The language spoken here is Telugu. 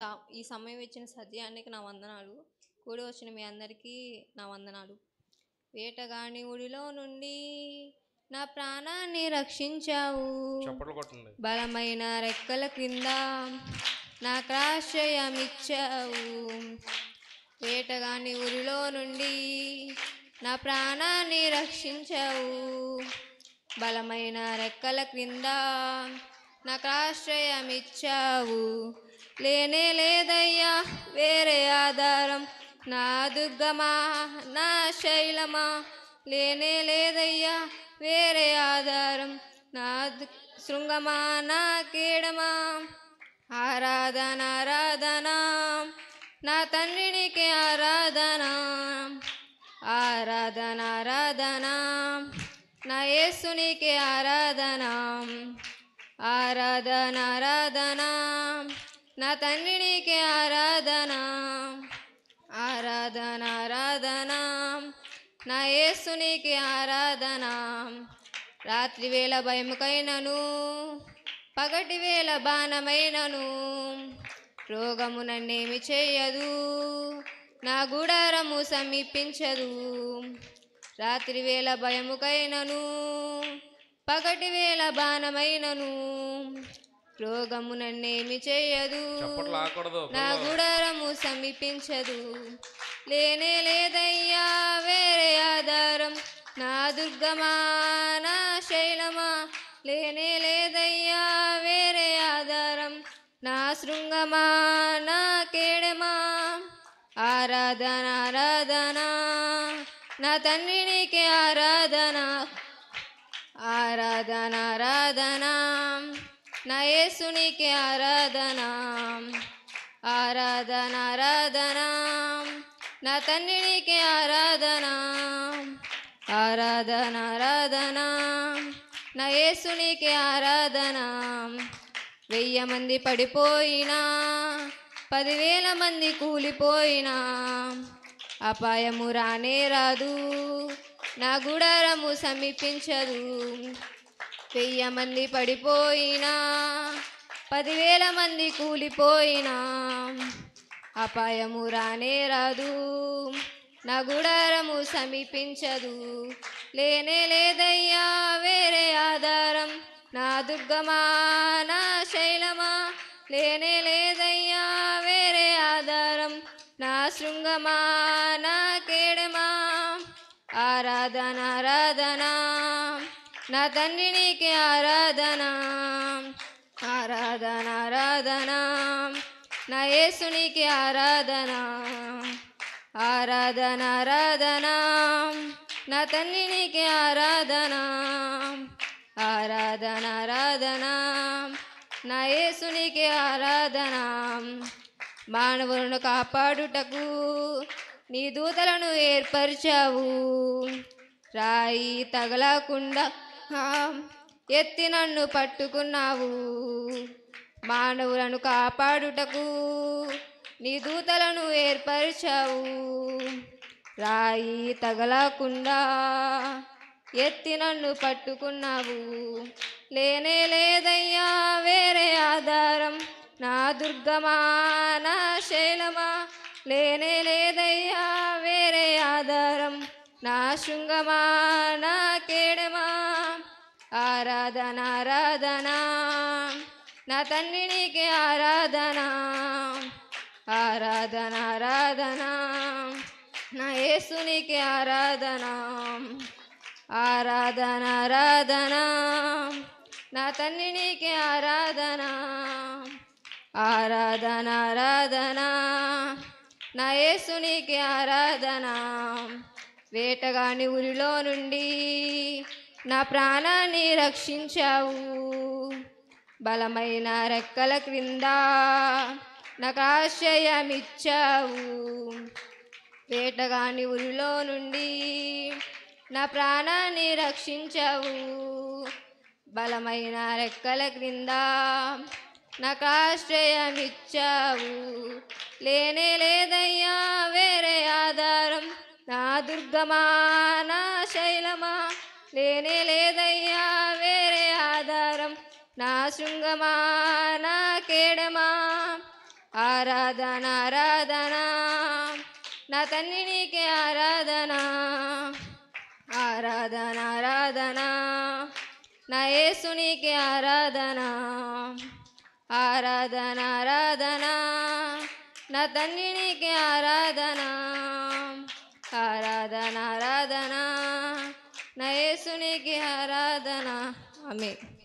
ఈ సమయం ఇచ్చిన సత్యానికి నా వందనాలు. కూడి వచ్చిన మీ అందరికీ నా వందనాలు. వేటగాని ఊడిలో నుండి నా ప్రాణాన్ని రక్షించావు. బలమైన రెక్కల క్రింద నాకు ఆశ్రయమిచ్చావు. వేటగాని ఊరిలో నుండి నా ప్రాణాన్ని రక్షించావు. బలమైన రెక్కల క్రింద నాకు ఆశ్రయమిచ్చావు. లేనే లేదయ్యా వేరే ఆధారం, నా దుర్గమా నా శైలమా. లేనే లేదయ్యా వేరే ఆధారం, నా శృంగమా నా కేడమా. ఆరాధన ఆరాధన నా తండ్రికి ఆరాధన. ఆరాధన ఆరాధన నా యేసునికి ఆరాధన. ఆరాధన ఆరాధన నా తండ్రికి ఆరాధన. ఆరాధన ఆరాధన నా యేసునికి ఆరాధన. రాత్రి వేళ భయముకైనను పగటి వేళ బాణమైనను రోగము నన్నేమి చేయదు, నా గుడారము సమీపించదు. రాత్రి వేళ భయముకైనను పగటి వేళ బాణమైనను రోగము నన్నేమి చేయదు, నా గుడారము సమీపించదు. లేనే లేదయ్యా వేరే ఆధారం, నా దుర్గమా నా శైలమా. లేనే లేదయ్యా వేరే ఆధారం, నా శృంగమా నా కేడమా. ఆరాధన ఆరాధన నా తండ్రికి ఆరాధన. ఆరాధన ఆరాధన నా యేసునికి ఆరాధన. ఆరాధన ఆరాధన నా తండ్రికి ఆరాధన. ఆరాధన ఆరాధన నా యేసునికి ఆరాధన. 1000 మంది పడిపోయినా 10,000 మంది కూలిపోయినా అపాయము రానే రాదు, నా గుడారము సమీపించదు. 1000 మంది పడిపోయినా 10,000 మంది కూలిపోయినా అపాయము రానే రాదు, నా గుడారము సమీపించదు. లేనే లేదయ్యా వేరే ఆధారం, నా దుర్గమా నా శైలమా. లేనే లేదయ్యా వేరే ఆధారం, నా శృంగమా నా కేడమా. ఆరాధన ఆరాధన నా తండ్రికి ఆరాధన. ఆరాధన ఆరాధన నా యేసునికి ఆరాధన. ఆరాధన ఆరాధన నా తండ్రికి ఆరాధన. ఆరాధన ఆరాధన నా యేసునికి ఆరాధన. మానవులను కాపాడుటకు నీ దూతలను ఏర్పరిచావు. రాయి తగలకుండా ఎత్తి నన్ను పట్టుకున్నావు. మానవులను కాపాడుటకు నీ దూతలను ఏర్పరిచావు. రాయి తగలకుండా ఎత్తి నన్ను పట్టుకున్నావు. లేనే లేదయ్యా వేరే ఆధారం, నా దుర్గమా నా శైలమా. లేనే లేదయ్యా వేరే ఆధారం, నా శృంగమా నా కేడమా. ఆరాధన ఆరాధన నా తండ్రికి ఆరాధన. ఆరాధన ఆరాధన నా యేసునికి ఆరాధన. ఆరాధన ఆరాధన నా తండ్రికి ఆరాధన. ఆరాధన ఆరాధన నా యేసునికి ఆరాధన. వేటగాని ఊరిలో నుండి నా ప్రాణాన్ని రక్షించావు. బలమైన రెక్కల క్రింద నాకు ఆశ్రయమిచ్చావు. వేటగాని ఊరిలో నుండి నా ప్రాణాన్ని రక్షించావు. బలమైన రెక్కల క్రింద నాకు ఆశ్రయమిచ్చావు. లేనే లేదయ్యా వేరే ఆధారం, నా దుర్గమా నా శైలమా. లేనే లేదయ్యా వేరే ఆధారం, నా శృంగమా నా కేడమా. ఆరాధన ఆరాధన నా తండ్రి నీకే ఆరాధన ఆరాధన ఆరాధన నా యేసు నీకే ఆరాధన ఆరాధన ఆరాధన నా తండ్రి నీకే ఆరాధన ఆరాధన ఆరాధన నా యేసు నీకే ఆరాధన. ఆమేన్.